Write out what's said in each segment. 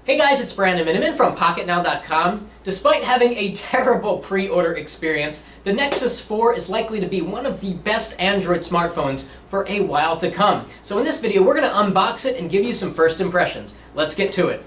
Hey guys, it's Brandon Miniman from PocketNow.com. Despite having a terrible pre-order experience, the Nexus 4 is likely to be one of the best Android smartphones for a while to come. So in this video, we're going to unbox it and give you some first impressions. Let's get to it.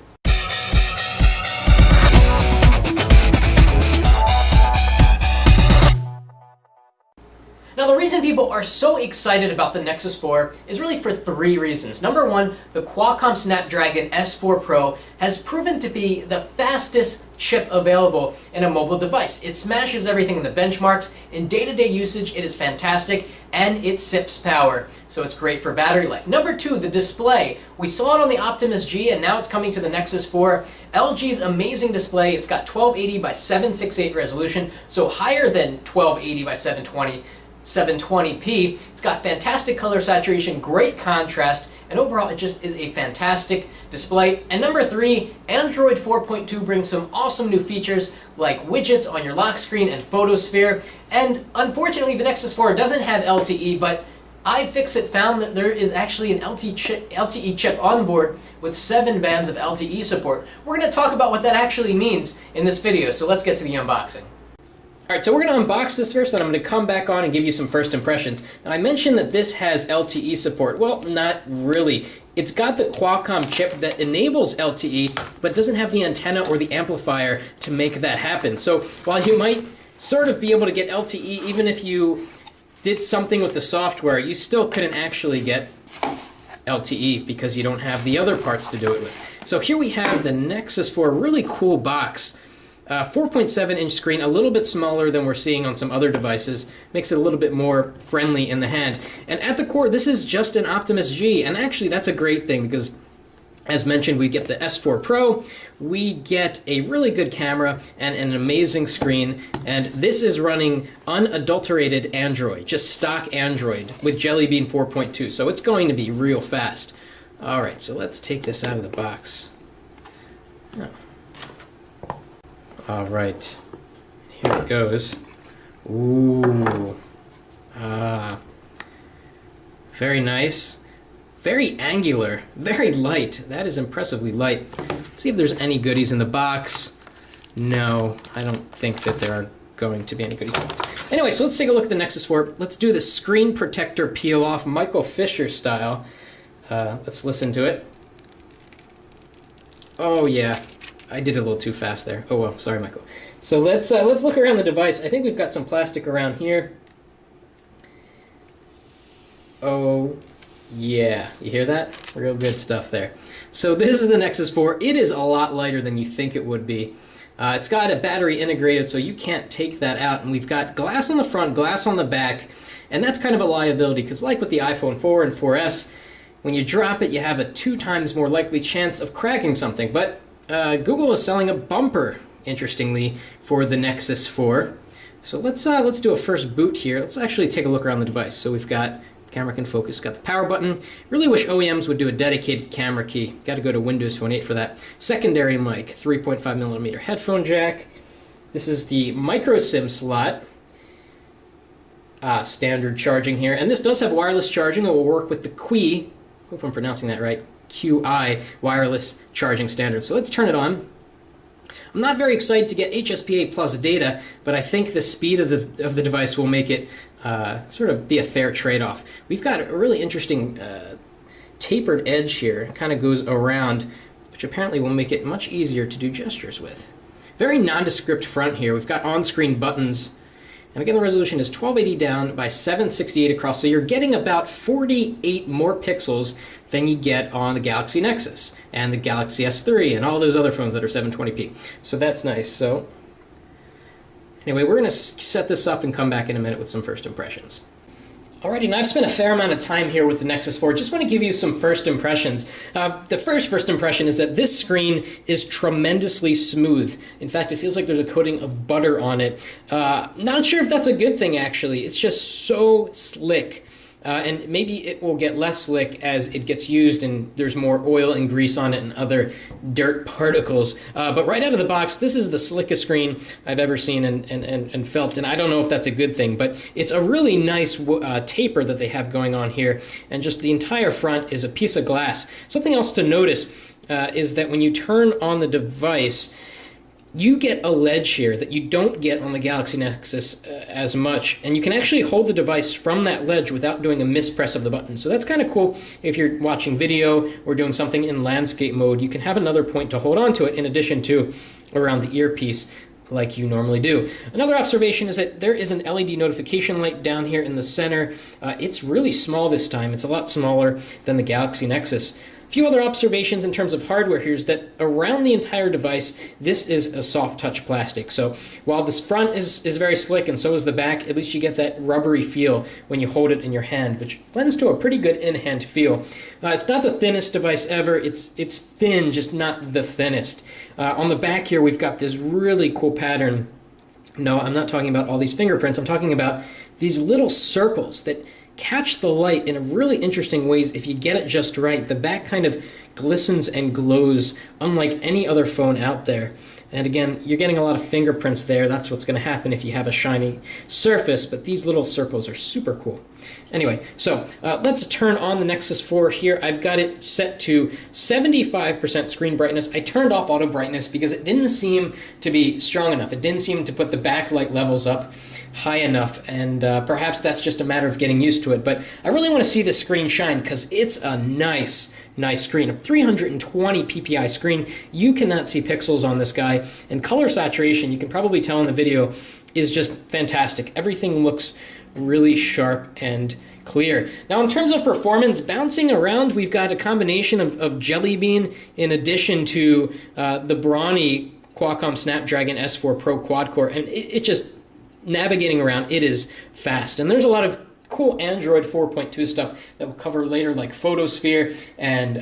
Now, the reason people are so excited about the Nexus 4 is really for three reasons. Number one, the Qualcomm Snapdragon S4 Pro has proven to be the fastest chip available in a mobile device. It smashes everything in the benchmarks. In day-to-day usage, it is fantastic, and it sips power, so it's great for battery life. Number two, the display. We saw it on the Optimus G, and now it's coming to the Nexus 4. LG's amazing display. It's got 1280 by 768 resolution, so higher than 1280 by 720p. It's got fantastic color saturation, great contrast, and overall it just is a fantastic display. And number three, Android 4.2 brings some awesome new features like widgets on your lock screen and photosphere. And unfortunately, the Nexus 4 doesn't have LTE, but iFixit found that there is actually an LTE chip on board with 7 bands of LTE support. We're going to talk about what that actually means in this video, so let's get to the unboxing. Alright, so we're going to unbox this first, and I'm going to come back on and give you some first impressions. Now, I mentioned that this has LTE support. Well, not really. It's got the Qualcomm chip that enables LTE, but doesn't have the antenna or the amplifier to make that happen. So while you might sort of be able to get LTE even if you did something with the software, you still couldn't actually get LTE because you don't have the other parts to do it with. So here we have the Nexus 4, really cool box. 4.7-inch screen, a little bit smaller than we're seeing on some other devices, makes it a little bit more friendly in the hand. And at the core, this is just an Optimus G, and actually that's a great thing because, as mentioned, we get the S4 Pro, we get a really good camera and an amazing screen, and this is running unadulterated Android, just stock Android with Jelly Bean 4.2, so it's going to be real fast. Alright, so let's take this out of the box. Oh. All right, here it goes. Ooh, very nice, very angular, very light. That is impressively light. Let's see if there's any goodies in the box. No, I don't think that there are going to be any goodies in the box. Anyway, so let's take a look at the Nexus 4. Let's do the screen protector peel off, Michael Fisher style. Let's listen to it. Oh yeah. I did it a little too fast there. Oh well, sorry, Michael. So let's look around the device. I think we've got some plastic around here. Oh yeah, you hear that? Real good stuff there. So this is the Nexus 4. It is a lot lighter than you think it would be. It's got a battery integrated, so you can't take that out. And we've got glass on the front, glass on the back, and that's kind of a liability because, like with the iPhone 4 and 4S, when you drop it, you have a 2 times more likely chance of cracking something. But Google is selling a bumper, interestingly, for the Nexus 4. So let's do a first boot here. Let's actually take a look around the device. So we've got the camera can focus, got the power button. Really wish OEMs would do a dedicated camera key. Got to go to Windows Phone 8 for that. Secondary mic, 3.5mm headphone jack. This is the micro SIM slot. Standard charging here, and this does have wireless charging. It will work with the QI. Hope I'm pronouncing that right. QI wireless charging standard. So let's turn it on. I'm not very excited to get HSPA plus data, but I think the speed of the device will make it sort of be a fair trade-off. We've got a really interesting tapered edge here. It kind of goes around, which apparently will make it much easier to do gestures with. Very nondescript front here. We've got on-screen buttons. And again, the resolution is 1280 down by 768 across, so you're getting about 48 more pixels than you get on the Galaxy Nexus and the Galaxy S3 and all those other phones that are 720p. So that's nice. So anyway, we're going to set this up and come back in a minute with some first impressions. Alrighty, now I've spent a fair amount of time here with the Nexus 4. Just want to give you some first impressions. The first impression is that this screen is tremendously smooth. In fact, it feels like there's a coating of butter on it. Not sure if that's a good thing, actually. It's just so slick. And maybe it will get less slick as it gets used and there's more oil and grease on it and other dirt particles. But right out of the box, this is the slickest screen I've ever seen and felt, and I don't know if that's a good thing, but it's a really nice taper that they have going on here, and just the entire front is a piece of glass. Something else to notice is that when you turn on the device, you get a ledge here that you don't get on the Galaxy Nexus as much, and you can actually hold the device from that ledge without doing a mispress of the button. So that's kind of cool if you're watching video or doing something in landscape mode. You can have another point to hold on to it in addition to around the earpiece like you normally do. Another observation is that there is an LED notification light down here in the center. It's really small this time. It's a lot smaller than the Galaxy Nexus. A few other observations in terms of hardware here is that around the entire device, this is a soft touch plastic. So while this front is very slick and so is the back, at least you get that rubbery feel when you hold it in your hand, which lends to a pretty good in-hand feel. It's not the thinnest device ever. It's thin, just not the thinnest. On the back here, we've got this really cool pattern. No, I'm not talking about all these fingerprints. I'm talking about these little circles that catch the light in a really interesting ways if you get it just right. The back kind of glistens and glows unlike any other phone out there. And again, you're getting a lot of fingerprints there. That's what's going to happen if you have a shiny surface, but these little circles are super cool. Anyway, so let's turn on the Nexus 4 here. I've got it set to 75% screen brightness. I turned off auto brightness because it didn't seem to be strong enough. It didn't seem to put the backlight levels up high enough, and perhaps that's just a matter of getting used to it. But I really want to see the screen shine because it's a nice screen. A 320 ppi screen. You cannot see pixels on this guy, and color saturation, you can probably tell in the video, is just fantastic. Everything looks really sharp and clear. Now in terms of performance, bouncing around, we've got a combination of Jelly Bean in addition to the brawny Qualcomm Snapdragon S4 Pro quad core, and it just, navigating around, it is fast. And there's a lot of cool Android 4.2 stuff that we'll cover later, like Photosphere and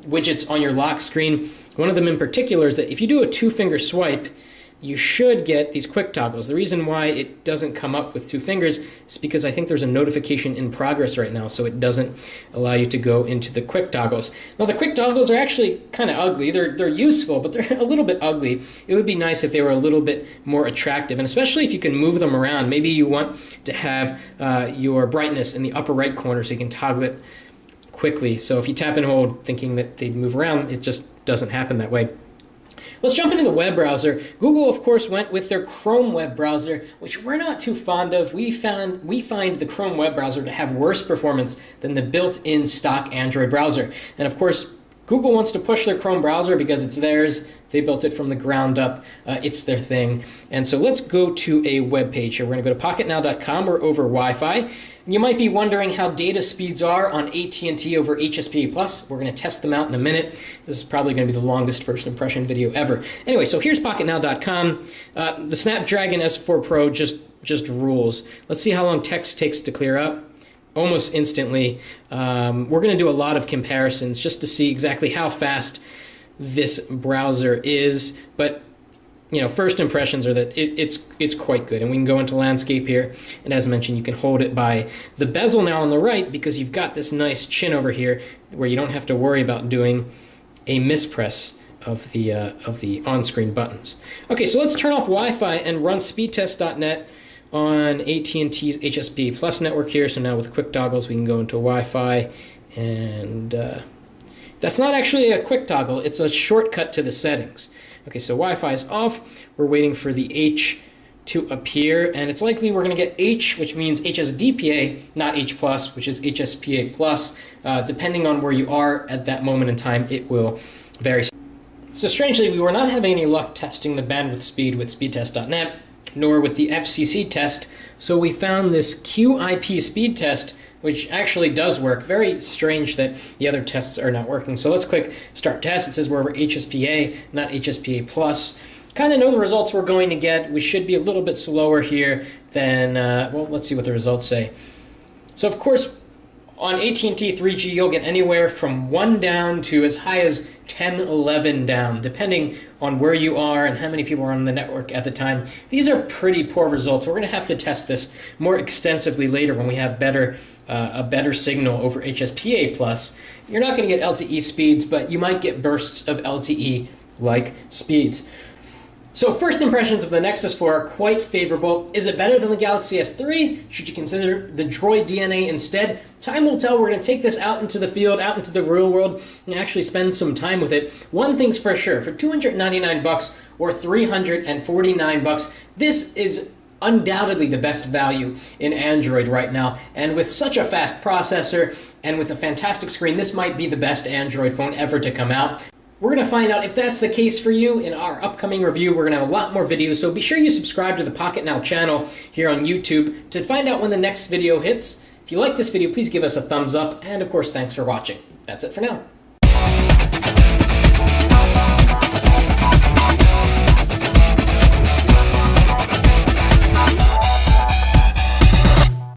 widgets on your lock screen. One of them in particular is that if you do a 2-finger swipe, you should get these quick toggles. The reason why it doesn't come up with 2 fingers is because I think there's a notification in progress right now, so it doesn't allow you to go into the quick toggles. Now the quick toggles are actually kind of ugly. They're useful, but they're a little bit ugly. It would be nice if they were a little bit more attractive, and especially if you can move them around. Maybe you want to have your brightness in the upper right corner so you can toggle it quickly. So if you tap and hold thinking that they'd move around, it just doesn't happen that way. Let's jump into the web browser. Google, of course, went with their Chrome web browser, which we're not too fond of. We find the Chrome web browser to have worse performance than the built-in stock Android browser. And of course, Google wants to push their Chrome browser because it's theirs. They built it from the ground up. It's their thing. And so let's go to a web page here. We're going to go to pocketnow.com or over Wi-Fi. You might be wondering how data speeds are on AT&T over HSPA+. We're going to test them out in a minute. This is probably going to be the longest first impression video ever. Anyway, so here's pocketnow.com. The Snapdragon S4 Pro just rules. Let's see how long text takes to clear up. Almost instantly. We're going to do a lot of comparisons just to see exactly how fast this browser is, but you know, first impressions are that it's quite good. And we can go into landscape here, and as mentioned, you can hold it by the bezel now on the right because you've got this nice chin over here where you don't have to worry about doing a mispress of the on-screen buttons. Okay, so let's turn off Wi-Fi and run speedtest.net on AT&T's HSP Plus network here. So now with quick toggles, we can go into Wi-Fi, and that's not actually a quick toggle, it's a shortcut to the settings. Okay, so Wi-Fi is off. We're waiting for the H to appear, and it's likely we're going to get H, which means HSDPA, not H+, which is HSPA+. Depending on where you are at that moment in time, it will vary. So strangely, we were not having any luck testing the bandwidth speed with speedtest.net, nor with the FCC test, so we found this QIP speed test, which actually does work. Very strange that the other tests are not working. So let's click Start Test. It says we're over HSPA, not HSPA+. Kind of know the results we're going to get. We should be a little bit slower here than, well, let's see what the results say. So of course, on AT&T 3G, you'll get anywhere from 1 down to as high as 10, 11 down, depending on where you are and how many people are on the network at the time. These are pretty poor results. We're going to have to test this more extensively later when we have a better signal over HSPA+. You're not going to get LTE speeds, but you might get bursts of LTE-like speeds. So first impressions of the Nexus 4 are quite favorable. Is it better than the Galaxy S3? Should you consider the Droid DNA instead? Time will tell. We're going to take this out into the field, out into the real world, and actually spend some time with it. One thing's for sure, for $299 or $349, this is undoubtedly the best value in Android right now. And with such a fast processor and with a fantastic screen, this might be the best Android phone ever to come out. We're going to find out if that's the case for you in our upcoming review. We're going to have a lot more videos, so be sure you subscribe to the Pocket Now channel here on YouTube to find out when the next video hits. If you like this video, please give us a thumbs up, and of course, thanks for watching. That's it for now.